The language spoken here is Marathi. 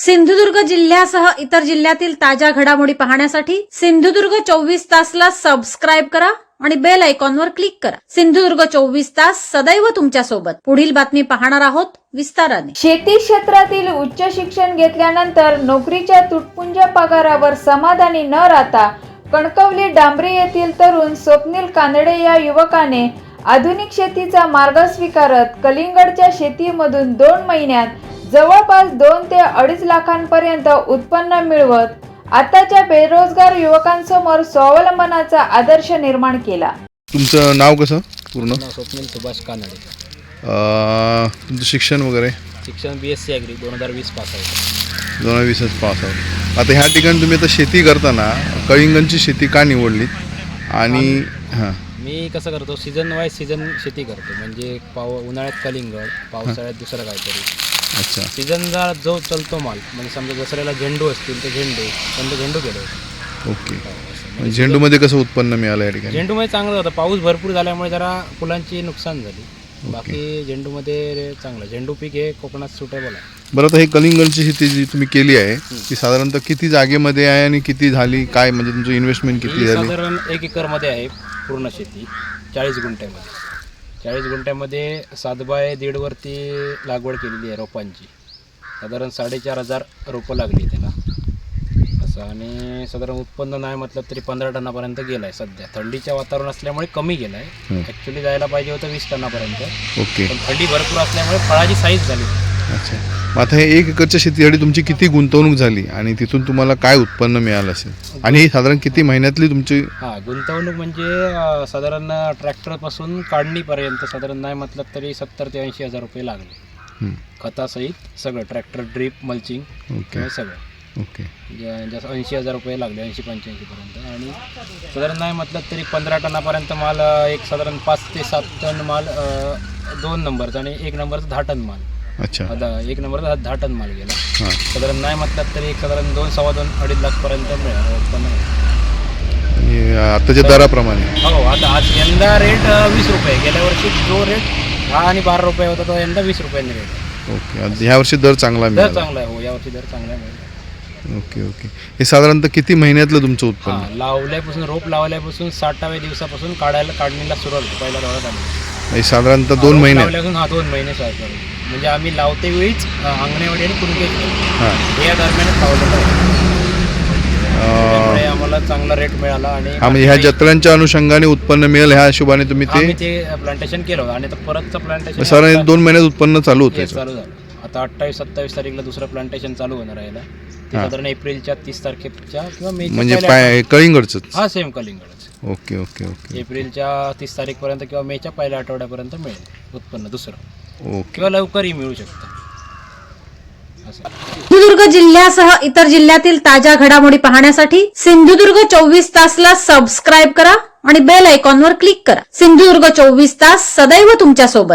सिंधुदुर्ग जिल्ह्यासह इतर जिल्ह्यातील ताज्या घडामोडी पाहण्यासाठी सिंधुदुर्ग 24 तासला सबस्क्राईब करा आणि बेल आयकॉनवर क्लिक करा। सिंधुदुर्ग 24 तास सदैव तुमच्या सोबत। पुढील बातमी पाहणार आहोत विस्ताराने। शेती क्षेत्रातील उच्च शिक्षण घेतल्यानंतर नोकरीच्या तुटपुंज पगारावर समाधानी न राहता कणकवली डांबरी येथील तरुण स्वप्नील कानडे या युवकाने आधुनिक शेतीचा मार्ग स्वीकारत कलिंगडच्या शेतीमधून 2 महिन्यात जवळपास 2 ते 2.5 लाखांपर्यंत उत्पन्न मिळवत आताच्या बेरोजगार युवकांसमोर स्वावलंबनाचा आदर्श निर्माण केला। तुमचं नाव कसं पूर्ण? स्वप्नील सुभाष कानडे। तुमचं शिक्षण वगैरे? शिक्षण BSc agri 2020 pass out. 2020 pass out. आता ह्या ठिकाणी तुम्ही आता शेती करताना कलिंगडची शेती का निवडली? आणि हां, मी कसं करतो, सीझन वाईज सीझन शेती करतो। म्हणजे उन्हाळ्यात कलिंगड, पावसाळ्यात दुसरं काहीतरी। अच्छा, सीझनचा जो चलतो माल, म्हणजे समजा दसऱ्याला झेंडू असतील तर झेंडू केलं। ओके। झेंडूमध्ये कसं उत्पन्न मिळालं या ठिकाणी? झेंडूमध्ये चांगलं होतं, पाऊस भरपूर झाल्यामुळे जरा फुलांची नुकसान झाली। बाकी झेंडूमध्ये चांगलं, झेंडू पीक हे कोकणात सुटेबल आहे। बरं, आता हे कलिंगडची शेती जी तुम्ही केली आहे ती साधारणतः किती जागेमध्ये आहे आणि किती झाली, काय म्हणजे तुमचं इन्व्हेस्टमेंट किती झाली? साधारण 1 एकरमध्ये आहे पूर्ण शेती, 40 गुंठ्यामध्ये। 40 गुंठ्यामध्ये 7x1.5 वरती लागवड केलेली आहे रोपांची। साधारण 4,500 रोपं लागली त्याला असं। आणि साधारण उत्पन्न नाही म्हटलं तरी 15 टनापर्यंत गेलं आहे सध्या। थंडीच्या वातावरण असल्यामुळे कमी गेलं आहे, ॲक्च्युली जायला पाहिजे होतं 20 टनापर्यंत। ओके। पण थंडी भरपूर असल्यामुळे फळाची साईज झाली। अच्छा, मग आता हे 1 एकरच्या शेतीसाठी तुमची किती गुंतवणूक झाली आणि तिथून तुम्हाला काय उत्पन्न मिळालं असेल? आणि साधारण किती महिन्यातली तुमची? गुंतवणूक म्हणजे साधारण ट्रॅक्टरपासून काढणीपर्यंत साधारण नाही म्हटलं तरी 70 ते 80 हजार रुपये लागले, खतासहित सगळं, ट्रॅक्टर, ड्रीप, मल्चिंग, ओके सगळं। ओके। जसं 80 हजार रुपये लागले, 80-85 पर्यंत। आणि साधारण नाही म्हटलं तरी 15 टनापर्यंत माल, एक साधारण 5 ते 7 टन माल 2 नंबरचा आणि 1 नंबरचा 10 टन माल। अच्छा, 1 नंबरचा 10 टन माल गेला। हां, साधारण नाही म्हटलं तरी एक साधारण 2-2.5 लाखपर्यंत उत्पन्न मिळालं आताच्या दराप्रमाणे? हो, आता आज यंदा रेट 20 रुपये, गेल्या वर्षी जो रेट 10 आणि 12 रुपये होता तो यंदा 20 रुपयांनी रेट। ओके, ह्या वर्षी दर चांगला दर मिळाला? चांगला आहे, हो, यावर्षी दर चांगला मिळाला। Okay okay. हे साधारणतः किती महिन्यातलं तुमचं उत्पन्न? लावल्यापासून, रोप लावल्यापासून 60व्या दिवसापासून काढणीला सुरुवात होती, पहिला दौरा आली। हे साधारणतः 2 महिने? 2 महिने चालू। म्हणजे आम्ही लावते वेळीच अंगणेवाडी आणि हां, या दरम्यानच लावलं, त्यामुळे आम्हाला चांगला रेट मिळाला। आणि म्हणजे ह्या जत्रांच्या अनुषंगाने उत्पन्न मिळेल ह्या हिशोबाने तुम्ही ते प्लांटेशन केलं होतं। आणि आता परतचं प्लांटेशन साधारण 2 महिन्यात उत्पन्न चालू होतं? चालू झालं। आता 28-27 तारीखला दुसरं प्लांटेशन चालू होणार आहे। ते साधारण एप्रिलच्या 30 तारखेच्या किंवा मे, म्हणजे कलिंगडचं? हा, सेम कलिंगडच। Okay okay okay. एप्रिलच्या 30 तारीखपर्यंत किंवा मेच्या पहिल्या आठवड्यापर्यंत मिळेल उत्पन्न दुसरं, ओके। किंवा लवकरही मिळू शकतं असं। सिंधुदुर्ग जिल्ह्यासह इतर जिल्ह्यातील ताज्या घडामोडी पाहण्यासाठी सिंधुदुर्ग 24 तासला सबस्क्राईब करा आणि बेल आयकॉनवर क्लिक करा। सिंधुदुर्ग 24 तास सदैव तुमच्या सोबत।